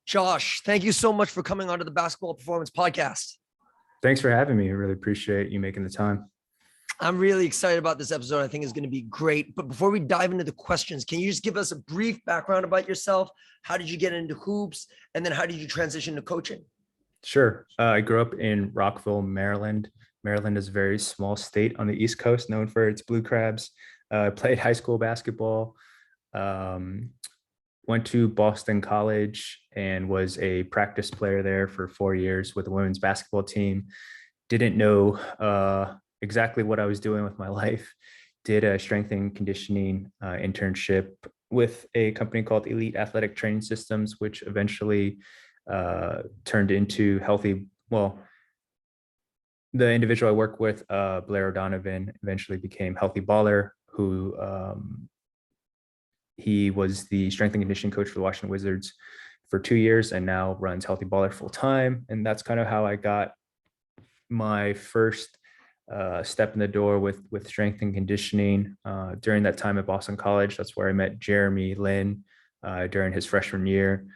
Josh, thank you so much for coming onto the Basketball Performance Podcast. Thanks for having me. I really appreciate you making the time. I'm really excited about this episode. I think it's going to be great. But before we dive into the questions, can you just give us a brief background about yourself? How did you get into hoops? And then how did you transition to coaching? Sure. I grew up in Rockville, Maryland. Maryland is a very small state on the East Coast, known for its blue crabs. I played high school basketball, um, went to Boston College, and was a practice player there for 4 years with the women's basketball team. Didn't know exactly what I was doing with my life. Did a strength and conditioning internship with a company called Elite Athletic Training Systems, which eventually turned into Healthy. Well, the individual I work with, Blair O'Donovan, eventually became Healthy Baller, who he was the strength and conditioning coach for the Washington Wizards for 2 years and now runs Healthy Baller full time. And that's kind of how I got my first step in the door with strength and conditioning. During that time at Boston College, that's where I met Jeremy Lin during his freshman year.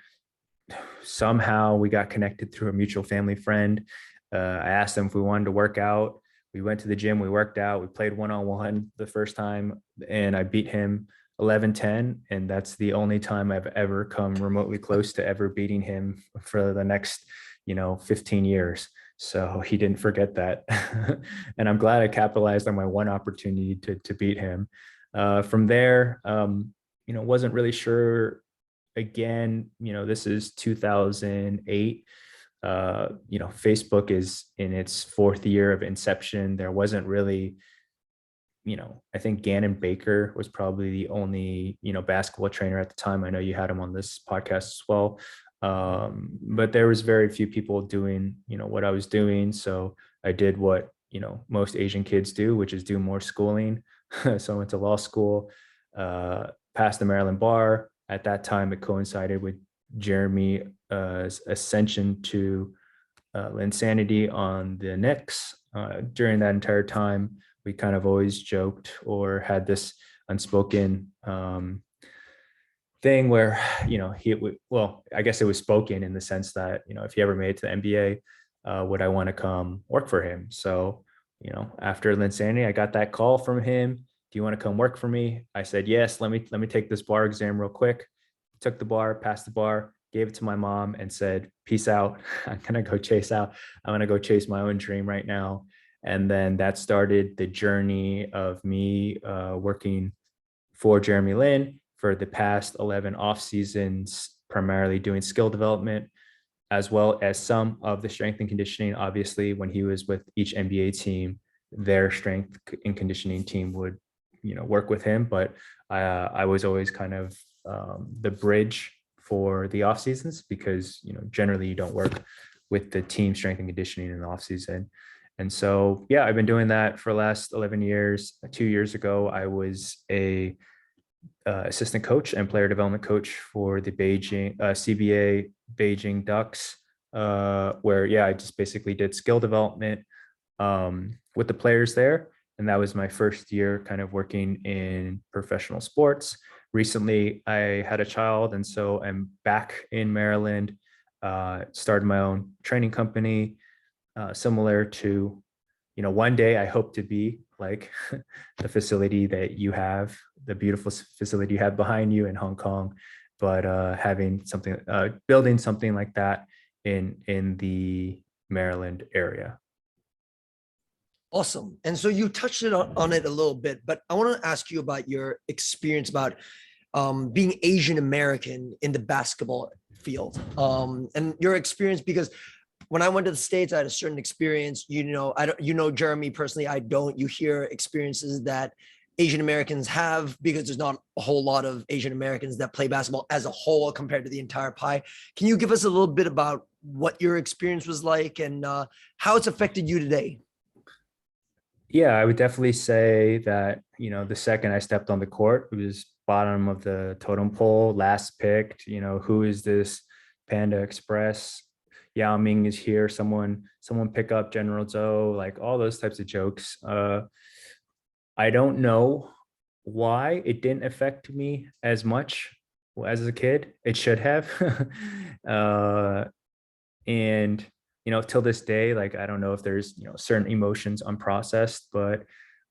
Somehow we got connected through a mutual family friend. I asked him if we wanted to work out. We went to the gym, we worked out, we played one-on-one the first time, and I beat him 11-10. And that's the only time I've ever come remotely close to ever beating him for the next, 15 years. So he didn't forget that. And I'm glad I capitalized on my one opportunity to beat him. From there, wasn't really sure. Again, this is 2008. Facebook is in its fourth year of inception. There wasn't really, I think Gannon Baker was probably the only, basketball trainer at the time. I know you had him on this podcast as well. But there was very few people doing, what I was doing. So I did what, most Asian kids do, which is do more schooling. So I went to law school, passed the Maryland bar. At that time, it coincided with Jeremy's ascension to Linsanity on the Knicks. During that entire time, we kind of always joked or had this unspoken thing where, I guess it was spoken in the sense that, if he ever made it to the NBA, would I want to come work for him? So, after Linsanity, I got that call from him. Do you want to come work for me? I said, yes, let me take this bar exam real quick. Took the bar, passed the bar, gave it to my mom and said, peace out. I'm going to go chase my own dream right now. And then that started the journey of me working for Jeremy Lin for the past 11 off seasons, primarily doing skill development, as well as some of the strength and conditioning. Obviously, when he was with each NBA team, their strength and conditioning team would, work with him. But I was always kind of the bridge for the off seasons because, generally you don't work with the team strength and conditioning in the off season. And so, yeah, I've been doing that for the last 11 years. 2 years ago, I was a assistant coach and player development coach for the Beijing CBA Beijing Ducks, where, I just basically did skill development with the players there. And that was my first year kind of working in professional sports. Recently, I had a child, and so I'm back in Maryland, started my own training company, similar to, one day I hope to be like the facility that you have, the beautiful facility you have behind you in Hong Kong, but having something, building something like that in the Maryland area. Awesome. And so you touched on it a little bit, but I want to ask you about your experience about being Asian American in the basketball field, and your experience, because when I went to the States, I had a certain experience. I don't, Jeremy personally, I don't. You hear experiences that Asian Americans have because there's not a whole lot of Asian Americans that play basketball as a whole compared to the entire pie. Can you give us a little bit about what your experience was like and how it's affected you today? Yeah, I would definitely say that, the second I stepped on the court, it was bottom of the totem pole, last picked, who is this Panda Express? Yao Ming is here. Someone pick up General Zhou, like all those types of jokes. I don't know why it didn't affect me as much as a kid. It should have. uh, and till this day, like I don't know if there's certain emotions unprocessed, but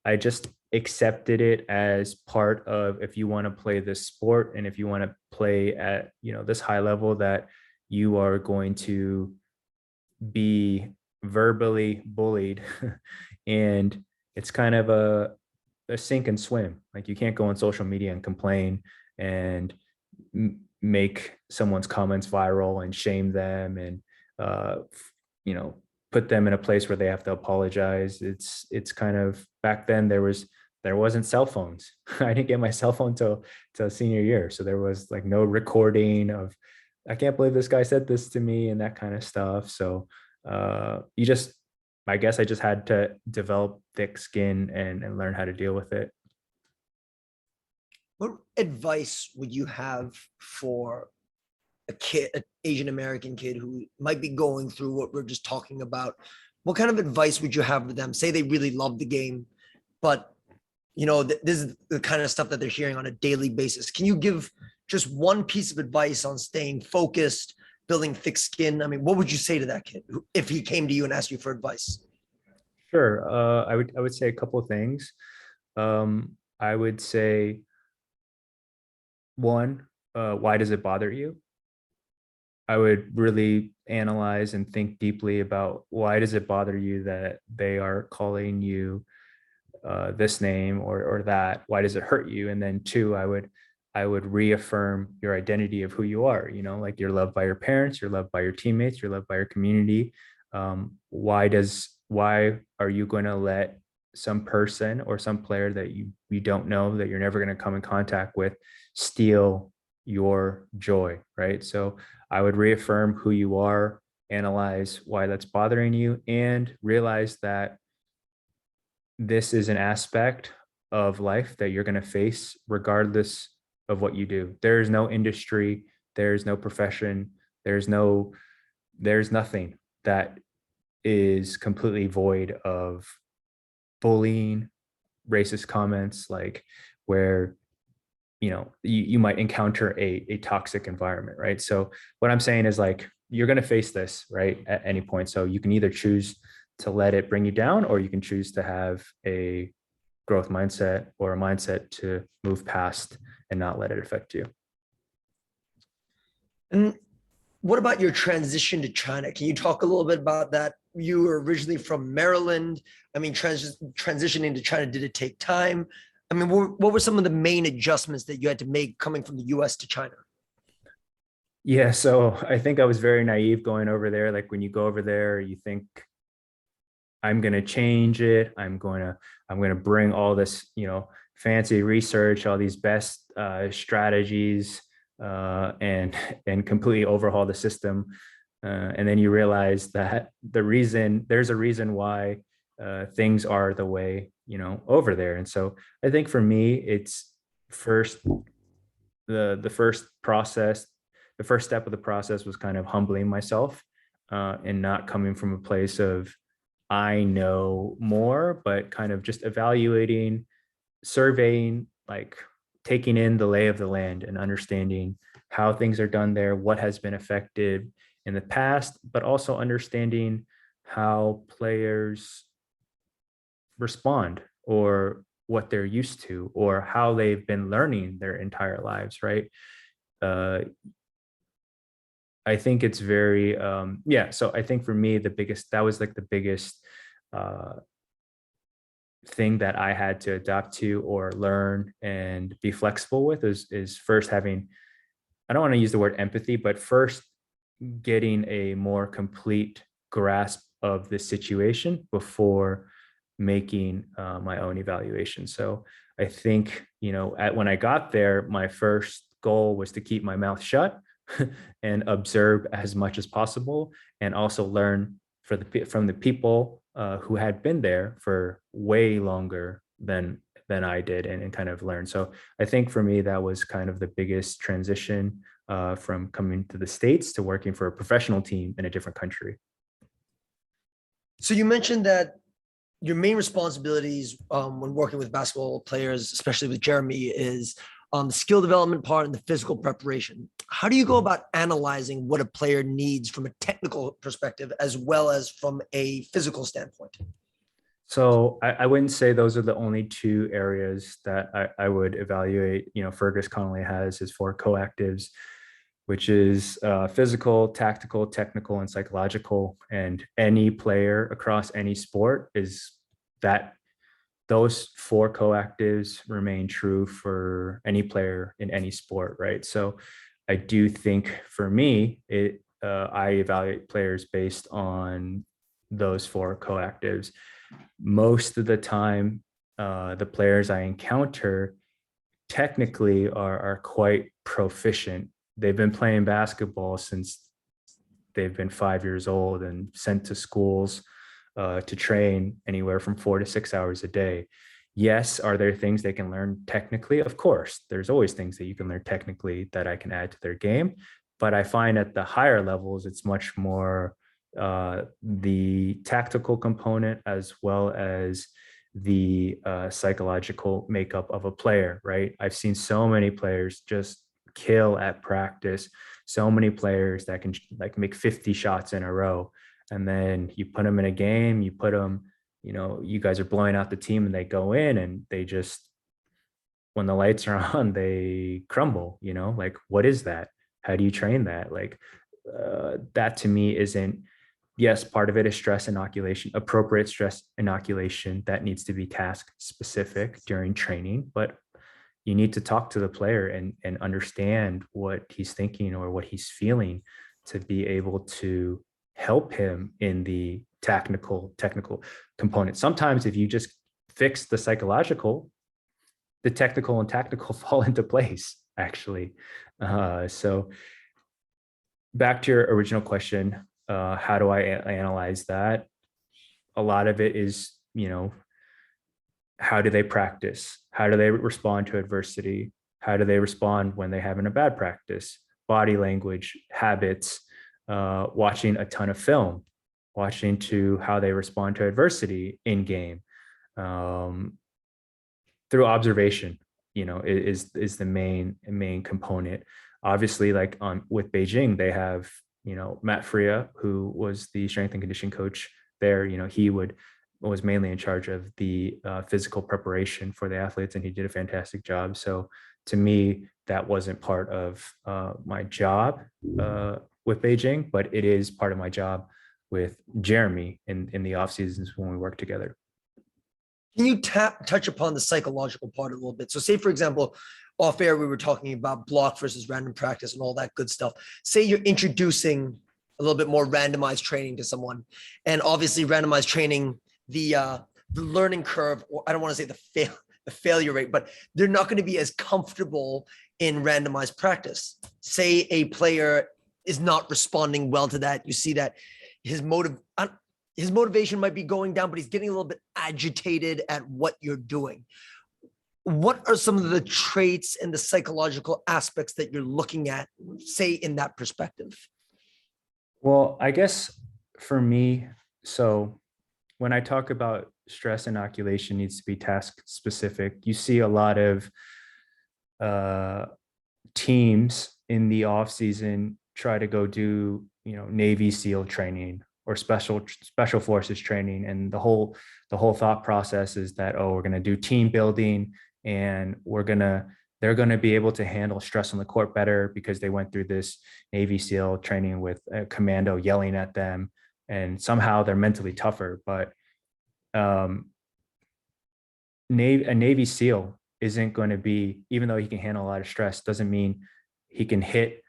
I just accepted it as part of, if you want to play this sport and if you want to play at this high level, that you are going to be verbally bullied. And it's kind of a sink and swim. Like, you can't go on social media and complain and make someone's comments viral and shame them and uh you know put them in a place where they have to apologize. It's kind of, back then there wasn't cell phones. I didn't get my cell phone till senior year, so there was like no recording of, I can't believe this guy said this to me, and that kind of stuff. So I guess I just had to develop thick skin and learn how to deal with it. What advice would you have for a kid, an Asian American kid who might be going through what we're just talking about? What kind of advice would you have for them? Say they really love the game, but this is the kind of stuff that they're hearing on a daily basis. Can you give just one piece of advice on staying focused, building thick skin? I mean, what would you say to that kid if he came to you and asked you for advice? Sure. I would say a couple of things. I would say, one, why does it bother you? I would really analyze and think deeply about, why does it bother you that they are calling you this name or that? Why does it hurt you? And then two, I would reaffirm your identity of who you are. Like, you're loved by your parents, you're loved by your teammates, you're loved by your community. Why are you going to let some person or some player that you don't know, that you're never going to come in contact with, steal your joy, right? So I would reaffirm who you are, analyze why that's bothering you, and realize that this is an aspect of life that you're going to face regardless of what you do. There's no industry, there's no profession, there's nothing that is completely void of bullying, racist comments, like, where you might encounter a toxic environment, right? So what I'm saying is, like, you're going to face this, right, at any point. So you can either choose to let it bring you down, or you can choose to have a growth mindset, or a mindset to move past and not let it affect you. And what about your transition to China? Can you talk a little bit about that? You were originally from Maryland. I mean, transitioning to China, did it take time? I mean, what were some of the main adjustments that you had to make coming from the US to China? Yeah, so I think I was very naive going over there. Like, when you go over there, you think, I'm going to change it. I'm going to bring all this, fancy research, all these best strategies, and completely overhaul the system. And then you realize that there's a reason why things are the way, over there. And so I think for me, it's first, the first step of the process was kind of humbling myself, and not coming from a place of, I know more, but kind of just evaluating, surveying, like, taking in the lay of the land and understanding how things are done there, what has been effective in the past, but also understanding how players respond, or what they're used to, or how they've been learning their entire lives, right? Uh, I think it's very, so I think for me, that was like the biggest uh, thing that I had to adapt to, or learn and be flexible with, is first having, I don't want to use the word empathy, but first getting a more complete grasp of the situation before making my own evaluation. So I think, when I got there, my first goal was to keep my mouth shut and observe as much as possible, and also learn from the people who had been there for way longer than I did, and kind of learn. So I think for me, that was kind of the biggest transition, from coming to the States to working for a professional team in a different country. So you mentioned that your main responsibilities when working with basketball players, especially with Jeremy, is the skill development part and the physical preparation. How do you go about analyzing what a player needs from a technical perspective as well as from a physical standpoint? So I wouldn't say those are the only two areas that I would evaluate. Fergus Connolly has his four coactives, which is physical, tactical, technical, and psychological. And any player across any sport is that those four coactives remain true for any player in any sport, right? So I do think for me, I evaluate players based on those four coactives. Most of the time, the players I encounter technically are quite proficient. They've been playing basketball since they've been 5 years old and sent to schools to train anywhere from 4 to 6 hours a day. Yes, are there things they can learn technically? Of course, there's always things that you can learn technically that I can add to their game. But I find at the higher levels, it's much more the tactical component as well as the psychological makeup of a player, right? I've seen so many players just kill at practice, so many players that can like make 50 shots in a row. And then you put them in a game, you put them, you guys are blowing out the team and they go in and they just, when the lights are on, they crumble, like, what is that? How do you train that? Like, that to me isn't, yes, part of it is stress inoculation, appropriate stress inoculation that needs to be task specific during training, but you need to talk to the player and understand what he's thinking or what he's feeling to be able to help him in the technical component. Sometimes if you just fix the psychological, the technical and tactical fall into place, actually. So back to your original question, how do I analyze that? A lot of it is, how do they practice? How do they respond to adversity? How do they respond when they have in a bad practice? Body language, habits, watching a ton of film, watching to how they respond to adversity in game, through observation, is the main component. Obviously, like with Beijing, they have, Matt Freya, who was the strength and conditioning coach there. He was mainly in charge of the physical preparation for the athletes, and he did a fantastic job. So to me, that wasn't part of my job with Beijing, but it is part of my job with Jeremy in the off seasons when we work together. Can you touch upon the psychological part a little bit? So say, for example, off air, we were talking about block versus random practice and all that good stuff. Say you're introducing a little bit more randomized training to someone, and obviously randomized training, the learning curve, or I don't want to say the failure rate, but they're not going to be as comfortable in randomized practice. Say a player is not responding well to that. You see that his motivation might be going down, but he's getting a little bit agitated at what you're doing. What are some of the traits and the psychological aspects that you're looking at, say, in that perspective? Well, I guess for me, so when I talk about stress inoculation needs to be task specific, you see a lot of teams in the off season try to go do, Navy SEAL training or special forces training, and the whole thought process is that, we're going to do team building and they're going to be able to handle stress on the court better because they went through this Navy SEAL training with a commando yelling at them, and somehow they're mentally tougher. But a Navy SEAL isn't going to be, even though he can handle a lot of stress, doesn't mean he can hit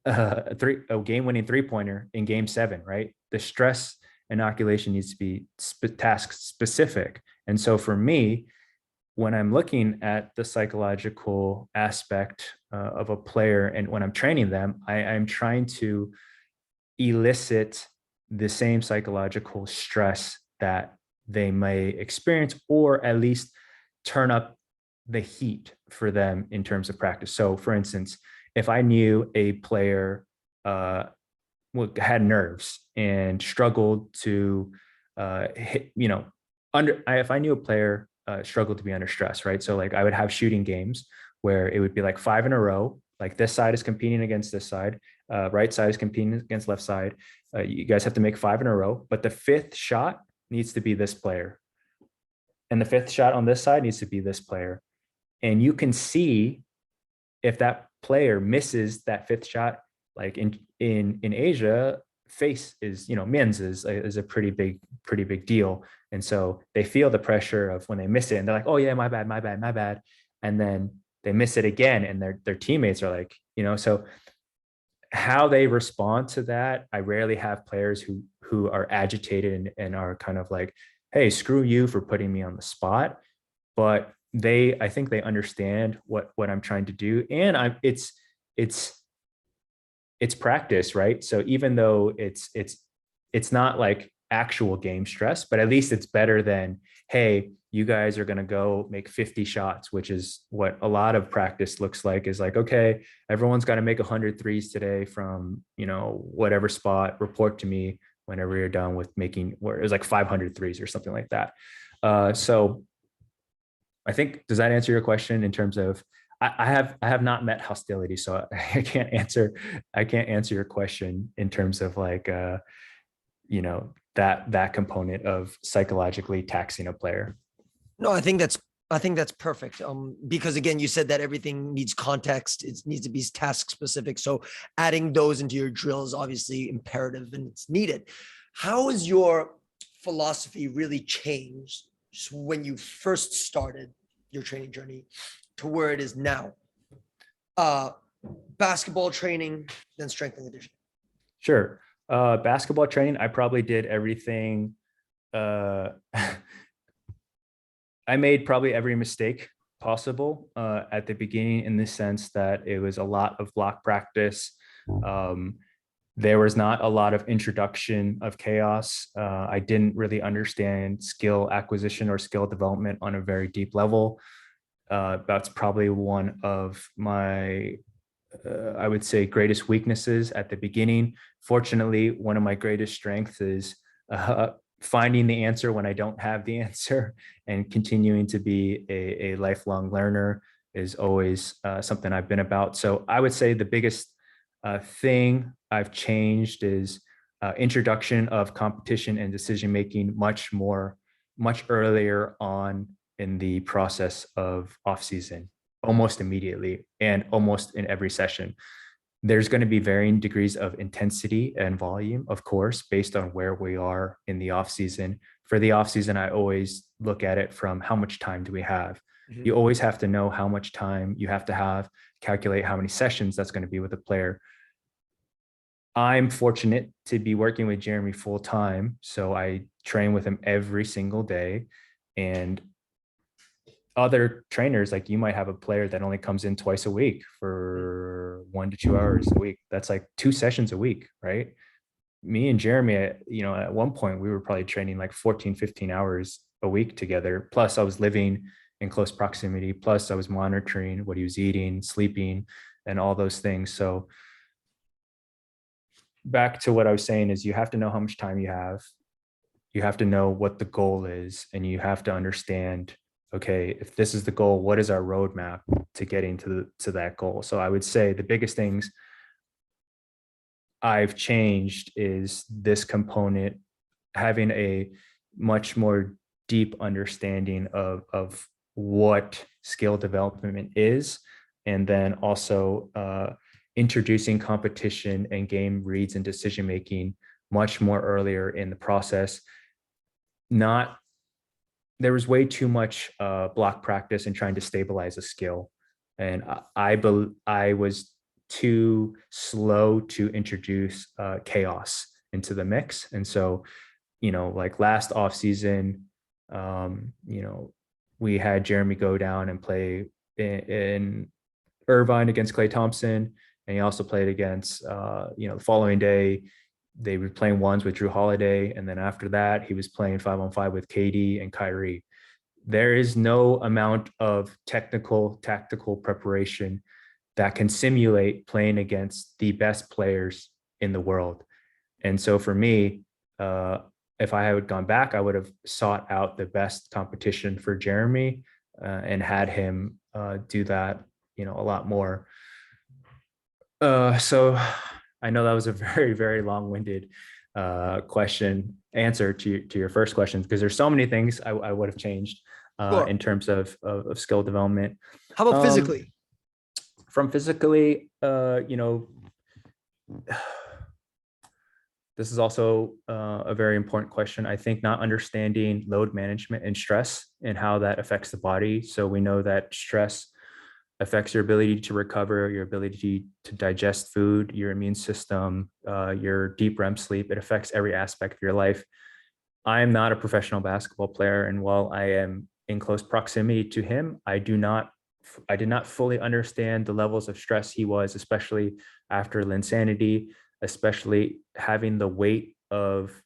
a game-winning three-pointer in game 7, right? The stress inoculation needs to be task specific. And so for me, when I'm looking at the psychological aspect of a player and when I'm training them, I'm trying to elicit the same psychological stress that they may experience, or at least turn up the heat for them in terms of practice. So for instance, if I knew a player had nerves and struggled to hit, if I knew a player struggled to be under stress, right? So like I would have shooting games where it would be like 5 in a row. Like this side is competing against this side, right side is competing against left side. You guys have to make 5 in a row, but the 5th shot needs to be this player. And the 5th shot on this side needs to be this player. And you can see if that player misses that 5th shot, like in Asia, face is, mins is a pretty big deal. And so they feel the pressure of when they miss it and they're like, oh yeah, my bad. And then they miss it again and their teammates are like, so how they respond to that, I rarely have players who are agitated and are kind of like, hey, screw you for putting me on the spot. But I think they understand what I'm trying to do. And it's practice, right? So even though it's not like actual game stress, but at least it's better than, hey, you guys are going to go make 50 shots, which is what a lot of practice looks like, is like, okay, everyone's got to make 100 threes today from, whatever spot, report to me whenever you're done with making, where it was like 500 threes or something like that. So I think, does that answer your question in terms of, I have not met hostility, so I can't answer your question in terms of like, that component of psychologically taxing a player. No, I think that's perfect. Because again, you said that everything needs context. It needs to be task specific. So adding those into your drill is obviously imperative and it's needed. How has your philosophy really changed when you first started your training journey to where it is now? Basketball training, then strength and conditioning. Sure. Basketball training, I probably did everything. I made probably every mistake possible at the beginning, in the sense that it was a lot of block practice. There was not a lot of introduction of chaos. I didn't really understand skill acquisition or skill development on a very deep level. That's probably one of my, I would say, greatest weaknesses at the beginning. Fortunately, one of my greatest strengths is finding the answer when I don't have the answer, and continuing to be a lifelong learner is always something I've been about. So I would say the biggest thing I've changed is introduction of competition and decision-making much earlier on in the process of off-season, almost immediately and almost in every session. There's going to be varying degrees of intensity and volume, of course, based on where we are in the off season. For the off season, I always look at it from how much time do we have. Mm-hmm. You always have to know how much time you have to have, calculate how many sessions that's going to be with a player. I'm fortunate to be working with Jeremy full time, so I train with him every single day. And other trainers, like, you might have a player that only comes in twice a week for 1 to 2 hours a week. That's like 2 sessions a week, right? Me and Jeremy, at one point we were probably training like 14, 15 hours a week together. Plus I was living in close proximity. Plus I was monitoring what he was eating, sleeping, and all those things. So back to what I was saying is, you have to know how much time you have. You have to know what the goal is, and you have to understand, okay, if this is the goal, what is our roadmap to getting to that goal? So I would say the biggest things I've changed is this component, having a much more deep understanding of what skill development is, and then also introducing competition and game reads and decision making much more earlier in the process. There was way too much block practice and trying to stabilize a skill. And I was too slow to introduce chaos into the mix. And so, like last off season, we had Jeremy go down and play in Irvine against Klay Thompson. And he also played against, the following day, they were playing ones with Drew Holiday. And then after that, he was playing 5-on-5 with KD and Kyrie. There is no amount of tactical preparation that can simulate playing against the best players in the world. And so for me, if I had gone back, I would have sought out the best competition for Jeremy and had him do that a lot more. So I know that was a very, very long-winded answer to your first question, because there's so many things I would have changed Sure. in terms of skill development. How about Um, physically? From physically, this is also a very important question. I think not understanding load management and stress and how that affects the body. So we know that stress affects your ability to recover, your ability to digest food, your immune system, your deep REM sleep. It affects every aspect of your life. I am not a professional basketball player, and while I am in close proximity to him, I did not fully understand the levels of stress he was, especially after Linsanity, especially having the weight of,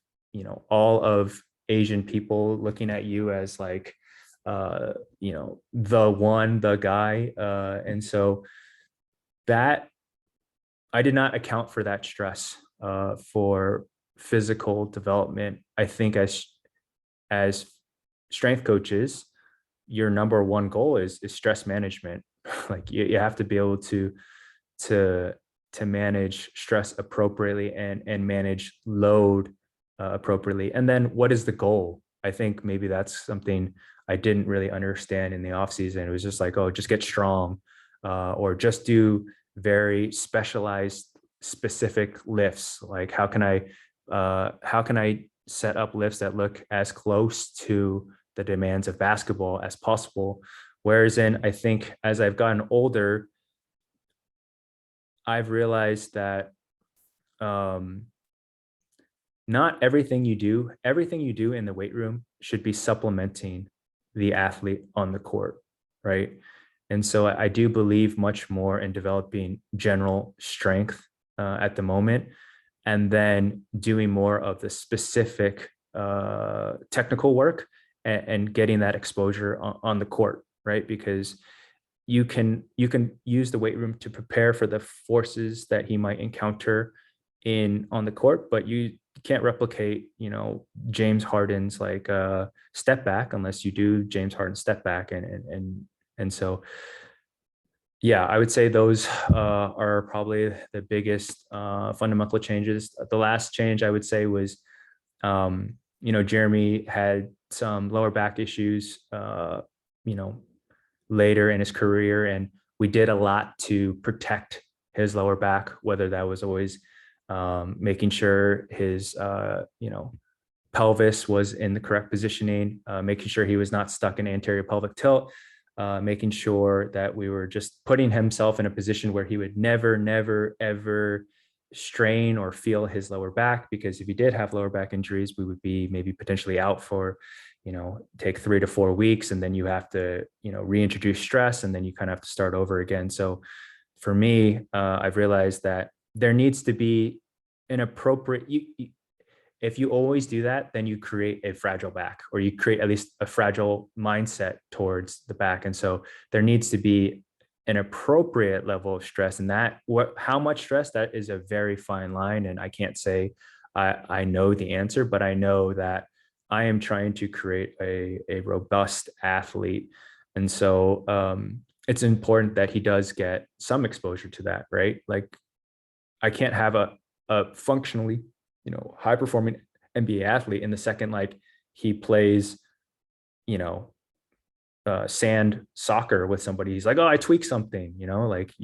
all of Asian people looking at you as like, the guy. And so that I did not account for that stress for physical development. I think as strength coaches, your number one goal is stress management. Like you have to be able to manage stress appropriately and manage load appropriately. And then what is the goal? I think maybe that's something I didn't really understand in the off season. It was just like, oh, just get strong, or just do very specialized, specific lifts. Like how can I set up lifts that look as close to the demands of basketball as possible? Whereas I think as I've gotten older, I've realized that not everything you do in the weight room should be supplementing the athlete on the court, right? And so I do believe much more in developing general strength at the moment, and then doing more of the specific technical work and getting that exposure on the court, right? Because you can use the weight room to prepare for the forces that he might encounter on the court, but you can't replicate, James Harden's like step back unless you do James Harden step back. And so, yeah, I would say those are probably the biggest fundamental changes. The last change I would say was, Jeremy had some lower back issues, later in his career, and we did a lot to protect his lower back, whether that was always making sure his pelvis was in the correct positioning, making sure he was not stuck in anterior pelvic tilt, making sure that we were just putting himself in a position where he would never ever strain or feel his lower back, because if he did have lower back injuries, we would be maybe potentially out for take 3 to 4 weeks, and then you have to reintroduce stress, and then you kind of have to start over again. So for me, I've realized that there needs to be an appropriate, if you always do that, then you create a fragile back, or you create at least a fragile mindset towards the back. And so there needs to be an appropriate level of stress, and how much stress, that is a very fine line. And I can't say I know the answer, but I know that I am trying to create a robust athlete. And so it's important that he does get some exposure to that, right? Like I can't have a functionally, high performing NBA athlete in the second, like he plays, sand soccer with somebody. He's like, oh, I tweaked something, like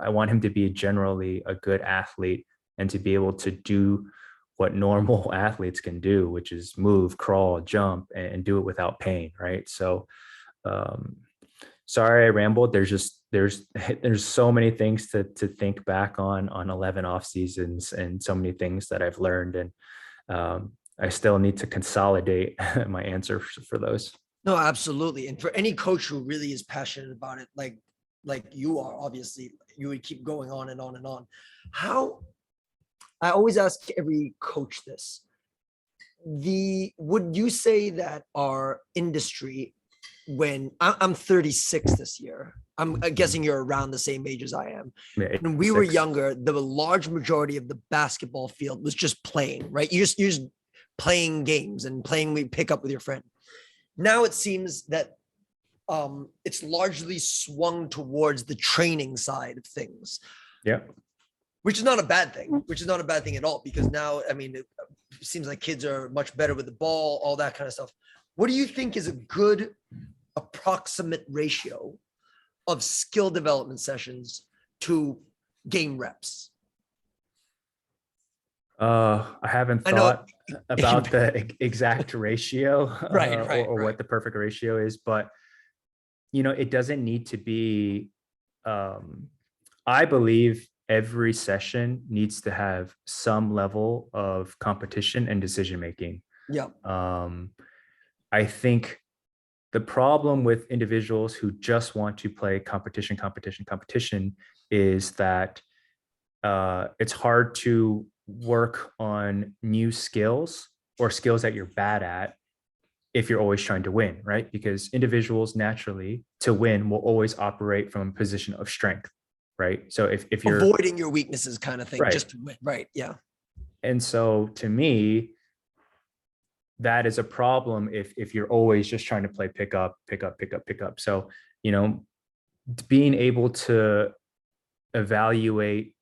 I want him to be generally a good athlete and to be able to do what normal athletes can do, which is move, crawl, jump, and do it without pain. Right. So, sorry, I rambled. There's so many things to think back on 11 off seasons, and so many things that I've learned. And I still need to consolidate my answer for those. No, absolutely. And for any coach who really is passionate about it, like you are, obviously, you would keep going on and on and on. I always ask every coach this. Would you say that our industry, when I'm 36 this year, I'm guessing you're around the same age as I am. Yeah, when we were 86. younger, the large majority of the basketball field was just playing, right? You're just playing games and playing, we pick up with your friend. Now it seems that it's largely swung towards the training side of things. Yeah. Which is not a bad thing, at all, because now, I mean, it seems like kids are much better with the ball, all that kind of stuff. What do you think is a good approximate ratio of skill development sessions to game reps? I haven't thought about the exact ratio or what the perfect ratio is, but it doesn't need to be, I believe every session needs to have some level of competition and decision-making. Yeah. I think the problem with individuals who just want to play competition is that it's hard to work on new skills or skills that you're bad at if you're always trying to win, right? Because individuals naturally to win will always operate from a position of strength, right? So if you're avoiding your weaknesses kind of thing, right, just to win, right? Yeah. And so to me, that is a problem if you're always just trying to play pick up. So, being able to evaluate.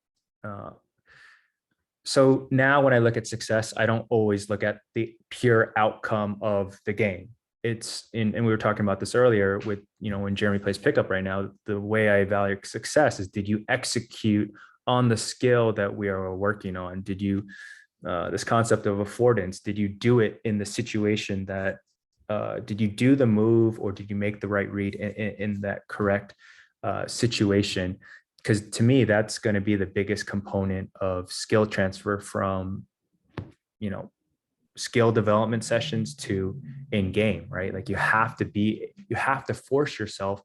So now when I look at success, I don't always look at the pure outcome of the game. And we were talking about this earlier with, when Jeremy plays pickup right now, the way I evaluate success is, did you execute on the skill that we are working on? Did you, this concept of affordance, did you do it in the situation that, did you do the move, or did you make the right read in that correct situation? Because to me, that's going to be the biggest component of skill transfer from, skill development sessions to in game, right? Like you have to force yourself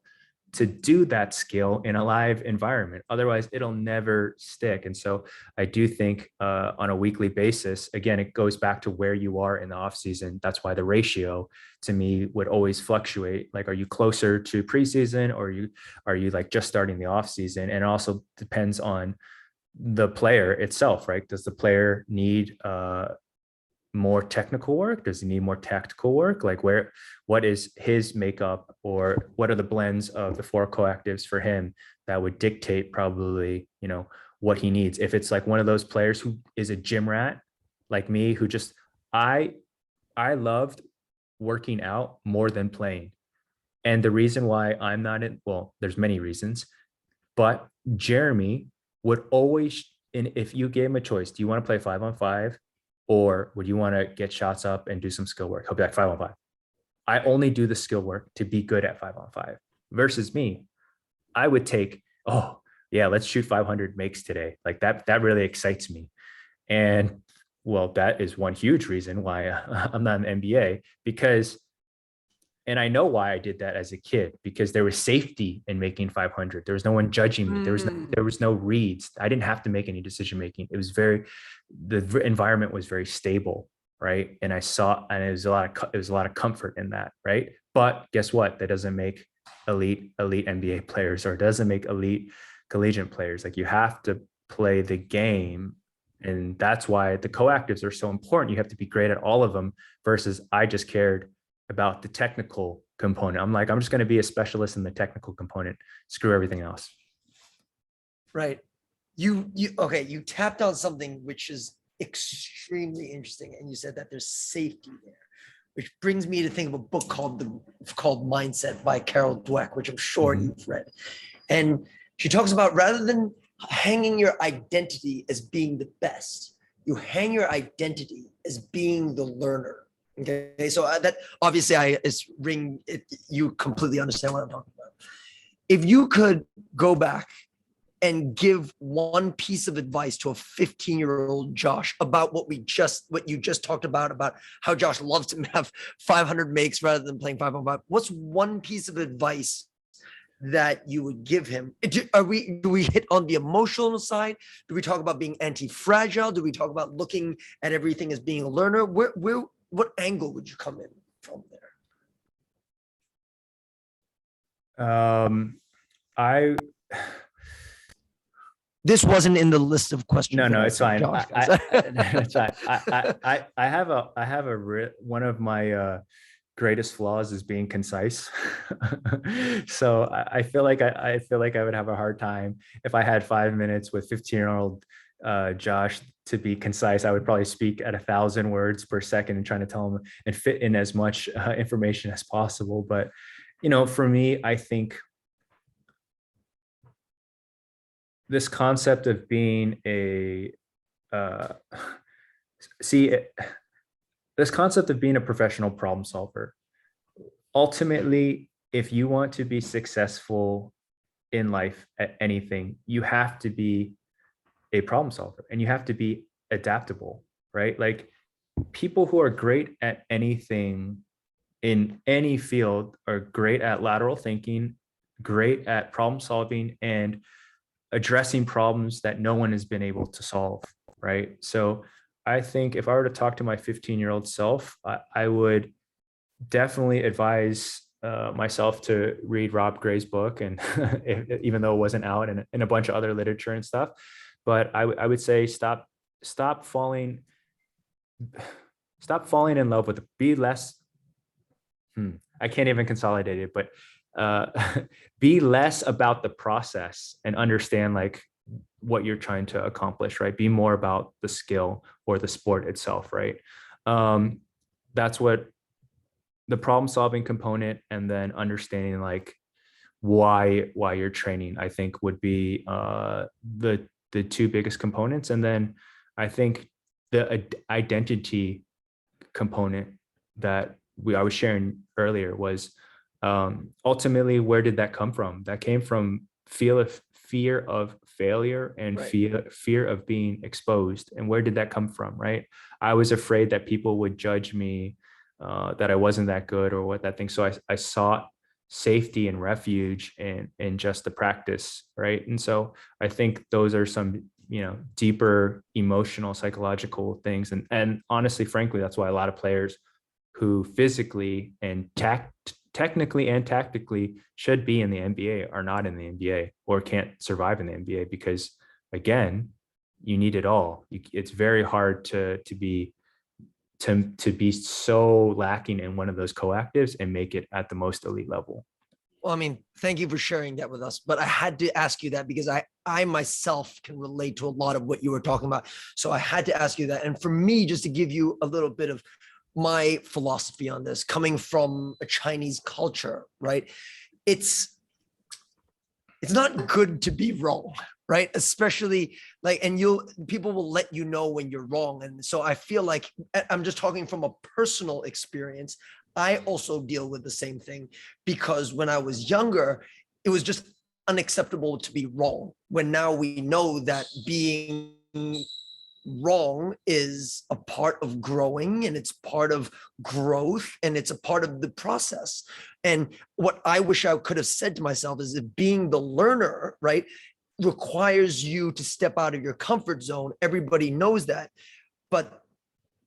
to do that skill in a live environment. Otherwise, it'll never stick. And so I do think on a weekly basis, again, it goes back to where you are in the off season. That's why the ratio to me would always fluctuate. Like, are you closer to preseason, or are you like just starting the off season? And it also depends on the player itself, right? Does the player need more technical work? Does he need more tactical work? Like what is his makeup, or what are the blends of the four coactives for him that would dictate probably, what he needs? If it's like one of those players who is a gym rat like me, who just, I loved working out more than playing. And the reason why I'm not there's many reasons, but Jeremy would always, and if you gave him a choice, do you want to play 5-on-5? Or would you want to get shots up and do some skill work? He'll be like 5-on-5. I only do the skill work to be good at 5-on-5. Versus me, I would take, let's shoot 500 makes today. Like that really excites me. And that is one huge reason why I'm not in the NBA, and I know why I did that as a kid, because there was safety in making 500. There was no one judging me. There was no reads. I didn't have to make any decision making. It was the environment was very stable, right? And it was a lot of comfort in that, right? But guess what? That doesn't make elite NBA players, or it doesn't make elite collegiate players. Like, you have to play the game, and that's why the coactives are so important. You have to be great at all of them. Versus, I just cared about the technical component. I'm like, I'm just going to be a specialist in the technical component. Screw everything else. Right. You tapped on something which is extremely interesting, and you said that there's safety there, which brings me to think of a book called Mindset by Carol Dweck, which I'm sure you've read. And she talks about, rather than hanging your identity as being the best, you hang your identity as being the learner. Okay, so that obviously you completely understand what I'm talking about. If you could go back and give one piece of advice to a 15-year-old Josh about what you just talked about how Josh loves to have 500 makes rather than playing 5-on-5, what's one piece of advice that you would give him? Do we hit on the emotional side? Do we talk about being anti-fragile? Do we talk about looking at everything as being a learner? What angle would you come in from there? This wasn't in the list of questions. No, it's fine. It's fine. I have one of my greatest flaws is being concise. So I feel like I feel like I would have a hard time if I had 5 minutes with 15-year-old Josh to be concise. I would probably speak at 1,000 words per second and trying to tell him and fit in as much information as possible. But for me, I think this concept of being a uh, see this concept of being a professional problem solver, ultimately, if you want to be successful in life at anything, you have to be a problem solver and you have to be adaptable, right? Like, people who are great at anything in any field are great at lateral thinking, great at problem solving, and addressing problems that no one has been able to solve, right? So I think if I were to talk to my 15-year-old self, I would definitely advise myself to read Rob Gray's book, and even though it wasn't out, and a bunch of other literature and stuff. But I would say stop falling in love with it. Be less. I can't even consolidate it, but be less about the process and understand like what you're trying to accomplish, right? Be more about the skill or the sport itself, right? That's what the problem solving component, and then understanding like why you're training, I think would be the two biggest components. And then I think the identity component that I was sharing earlier was ultimately, where did that come from? That came from fear of failure and Right. fear of being exposed. And where did that come from, right? I was afraid that people would judge me, that I wasn't that good or what that thing. So I sought safety and refuge in just the practice, right? And so I think those are some deeper emotional, psychological things. And honestly, frankly, that's why a lot of players who physically and technically and tactically should be in the NBA are not in the NBA or can't survive in the NBA, because again, you need it all. It's very hard to be so lacking in one of those coactives and make it at the most elite level. Well, I mean, thank you for sharing that with us. But I had to ask you that because I myself can relate to a lot of what you were talking about. So I had to ask you that. And for me, just to give you a little bit of my philosophy on this, coming from a Chinese culture, right? It's not good to be wrong, right? Especially like, and people will let you know when you're wrong. And so I feel like, I'm just talking from a personal experience. I also deal with the same thing, because when I was younger, it was just unacceptable to be wrong. When now we know that being wrong is a part of growing, and it's part of growth, and it's a part of the process. And what I wish I could have said to myself is that being the learner, right, requires you to step out of your comfort zone. Everybody knows that, but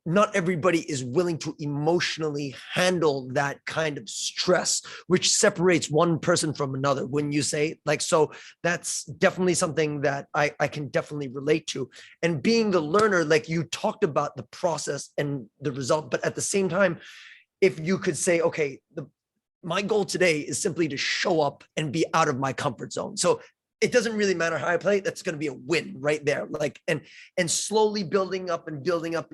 not everybody is willing to emotionally handle that kind of stress, which separates one person from another. Wouldn't you say? Like, so that's definitely something that I can definitely relate to. And being the learner, like you talked about the process and the result, but at the same time, if you could say, okay, my goal today is simply to show up and be out of my comfort zone. So it doesn't really matter how I play. That's going to be a win right there. Like, and slowly building up and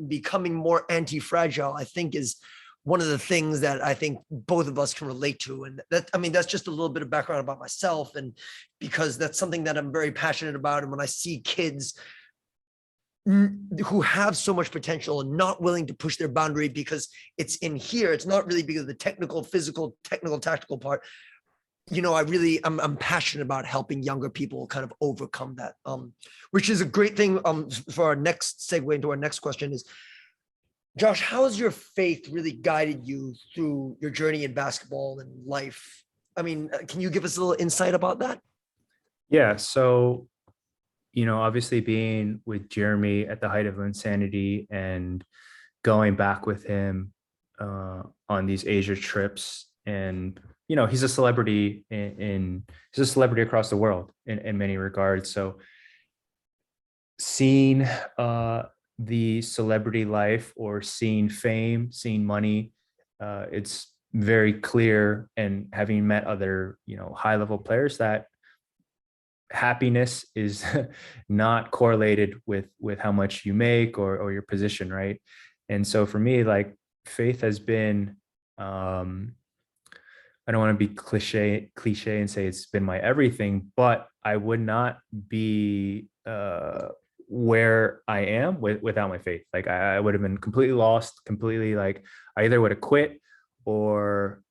becoming more anti-fragile, I think is one of the things that I think both of us can relate to. And that, I mean, that's just a little bit of background about myself. And because that's something that I'm very passionate about. And when I see kids who have so much potential and not willing to push their boundary because it's in here, it's not really because of the technical, physical, technical, tactical part. I'm passionate about helping younger people kind of overcome that, which is a great thing. For our next segue into our next question is, Josh, how has your faith really guided you through your journey in basketball and life? I mean, can you give us a little insight about that? Yeah. So, obviously being with Jeremy at the height of insanity and going back with him on these Asia trips, and he's a celebrity he's a celebrity across the world in many regards. So seeing the celebrity life, or seeing fame, seeing money, it's very clear, and having met other, high level players, that happiness is not correlated with how much you make or your position, right? And so for me, like, faith has been, I don't want to be cliche and say it's been my everything, but I would not be where I am without my faith. Like, I would have been completely lost, completely, like, I either would have quit or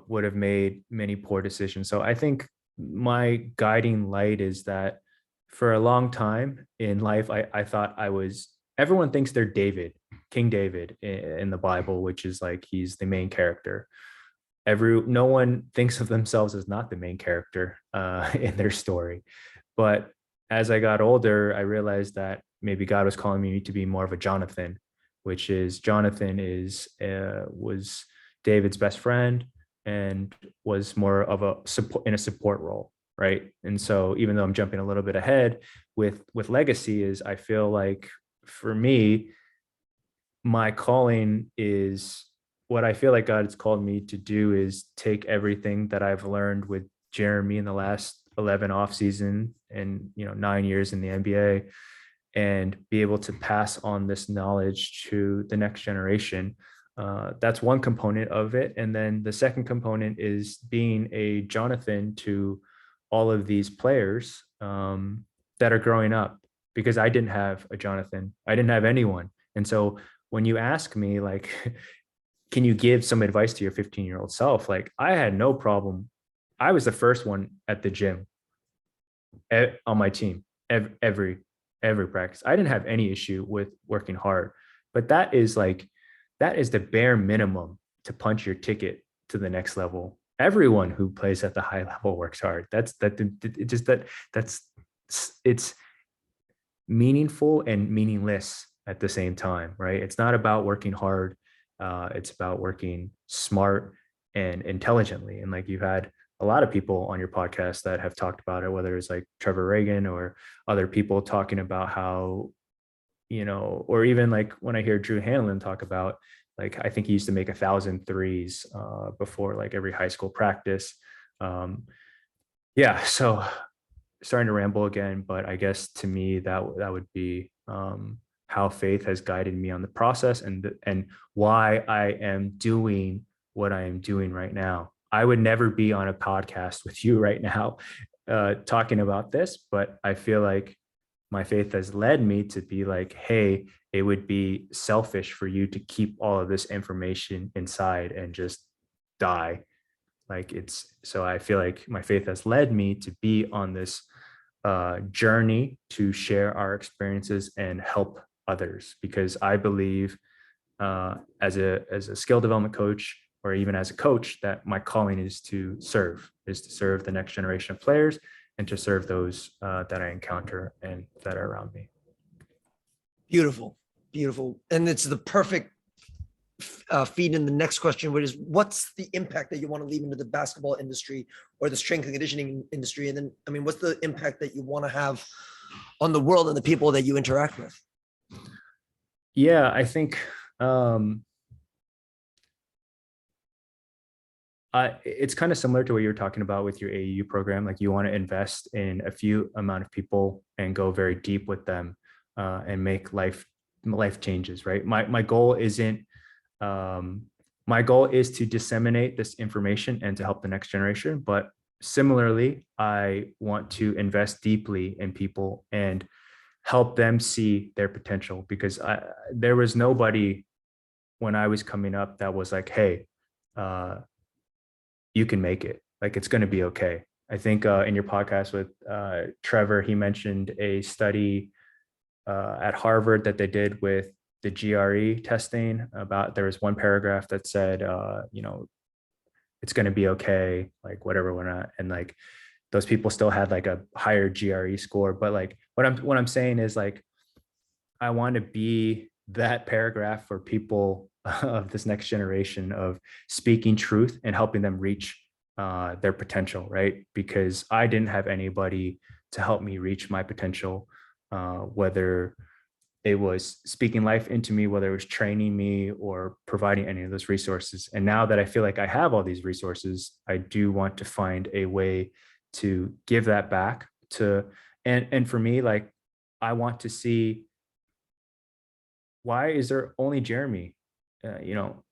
would have made many poor decisions. So I think my guiding light is that for a long time in life, I thought everyone thinks they're David, King David in the Bible, which is like, he's the main character. No one thinks of themselves as not the main character in their story. But as I got older, I realized that maybe God was calling me to be more of a Jonathan, which is was David's best friend and was more of a support role, right? And so even though I'm jumping a little bit ahead with legacy, is I feel like for me, my calling is, what I feel like God has called me to do is take everything that I've learned with Jeremy in the last 11 off season and 9 years in the NBA, and be able to pass on this knowledge to the next generation. That's one component of it. And then the second component is being a Jonathan to all of these players that are growing up, because I didn't have a Jonathan. I didn't have anyone. And so when you ask me, like, can you give some advice to your 15-year-old self? Like, I had no problem. I was the first one at the gym on my team, every practice. I didn't have any issue with working hard, but that is the bare minimum to punch your ticket to the next level. Everyone who plays at the high level works hard. It's meaningful and meaningless at the same time, right? It's not about working hard. It's about working smart and intelligently. And like, you've had a lot of people on your podcast that have talked about it, whether it's like Trevor Reagan or other people talking about how, or even like when I hear Drew Hanlon talk about, like, I think he used to make 1,000 threes before like every high school practice. Yeah. So starting to ramble again, but I guess to me that would be how faith has guided me on the process and why I am doing what I am doing right now. I would never be on a podcast with you right now talking about this, but I feel like my faith has led me to be like, hey, it would be selfish for you to keep all of this information inside and just die. So I feel like my faith has led me to be on this journey to share our experiences and help others, because I believe as a skill development coach, or even as a coach, that my calling is to serve the next generation of players and to serve those that I encounter and that are around me. Beautiful. And it's the perfect feed in the next question, which is, what's the impact that you want to leave into the basketball industry or the strength and conditioning industry? And then, I mean, what's the impact that you want to have on the world and the people that you interact with? Yeah, I think it's kind of similar to what you're talking about with your AAU program. Like, you want to invest in a few amount of people and go very deep with them and make life changes, right? My goal isn't, my goal is to disseminate this information and to help the next generation. But similarly, I want to invest deeply in people and help them see their potential, because there was nobody when I was coming up that was like, hey, you can make it. Like, it's going to be okay. I think in your podcast with Trevor, he mentioned a study at Harvard that they did with the GRE testing about, there was one paragraph that said, it's going to be okay, like whatever, we're not. And like, those people still had like a higher GRE score. But like, what I'm saying is, like, I want to be that paragraph for people of this next generation, of speaking truth and helping them reach their potential, right? Because I didn't have anybody to help me reach my potential, whether it was speaking life into me, whether it was training me or providing any of those resources. And now that I feel like I have all these resources, I do want to find a way to give that back to, and for me, like, I want to see, why is there only Jeremy? You know,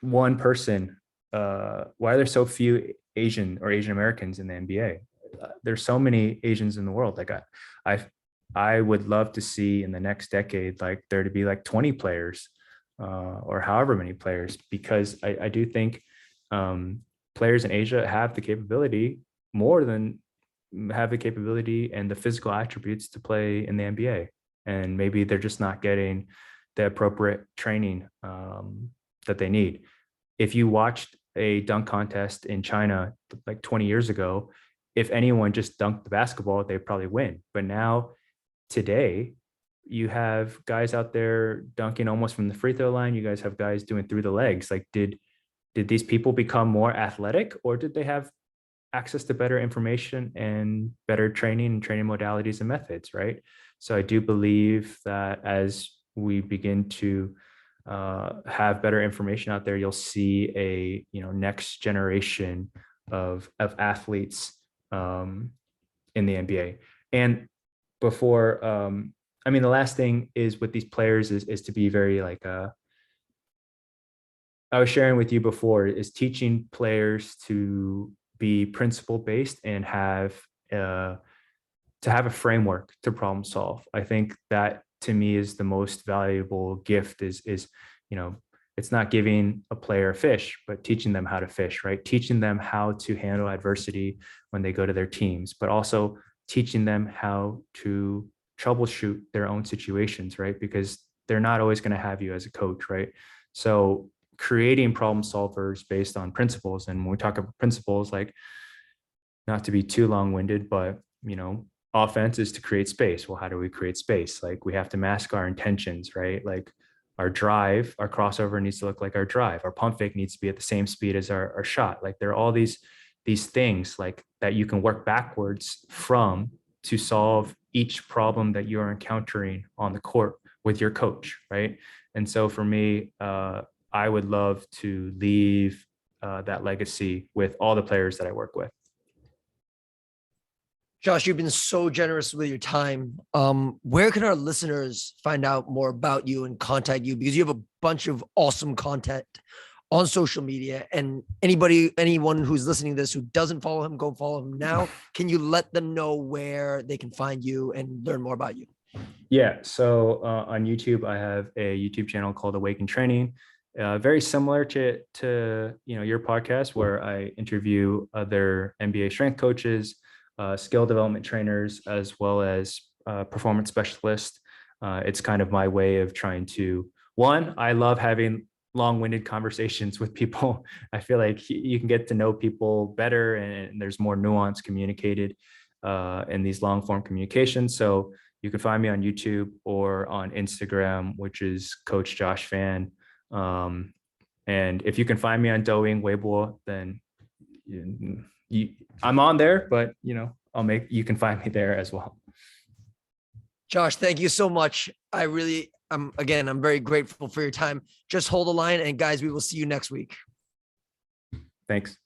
one person. Why are there so few Asian or Asian Americans in the NBA? There's so many Asians in the world. Like I would love to see in the next decade, like there to be like 20 players, or however many players, because I do think players in Asia have the capability, more than have the capability and the physical attributes to play in the NBA. And maybe they're just not getting the appropriate training that they need. If you watched a dunk contest in China like 20 years ago, if anyone just dunked the basketball, they'd probably win. But now, today, you have guys out there dunking almost from the free throw line. You guys have guys doing through the legs. Like, did these people become more athletic, or did they have access to better information and better training and training modalities and methods, right? So I do believe that as we begin to have better information out there, you'll see a next generation of athletes in the NBA. And before, I mean, the last thing is with these players is to be very like, I was sharing with you before, is teaching players to be principle based and have to have a framework to problem solve. I think that to me is the most valuable gift is, it's not giving a player a fish, but teaching them how to fish, right? Teaching them how to handle adversity when they go to their teams, but also teaching them how to troubleshoot their own situations, right? Because they're not always going to have you as a coach, right? So creating problem solvers based on principles. And when we talk about principles, like, not to be too long-winded, but offense is to create space. Well, how do we create space? Like, we have to mask our intentions, right? Like, our drive, our crossover needs to look like our drive. Our pump fake needs to be at the same speed as our shot. Like, there are all these things like that you can work backwards from to solve each problem that you're encountering on the court with your coach, right? And so for me, I would love to leave that legacy with all the players that I work with. Josh, you've been so generous with your time. Where can our listeners find out more about you and contact you? Because you have a bunch of awesome content on social media, and anyone who's listening to this who doesn't follow him, go follow him now. Can you let them know where they can find you and learn more about you? Yeah. So on YouTube, I have a YouTube channel called Awaken Training. Very similar to your podcast, where I interview other NBA strength coaches, skill development trainers, as well as performance specialists. It's kind of my way of trying to, I love having long-winded conversations with people. I feel like you can get to know people better, and there's more nuance communicated in these long-form communications. So you can find me on YouTube or on Instagram, which is Coach Josh Fan. And if you can find me on Douyin Weibo, then I'm on there, but you can find me there as well. Josh, thank you so much. I'm very grateful for your time. Just hold the line, and guys, we will see you next week. Thanks.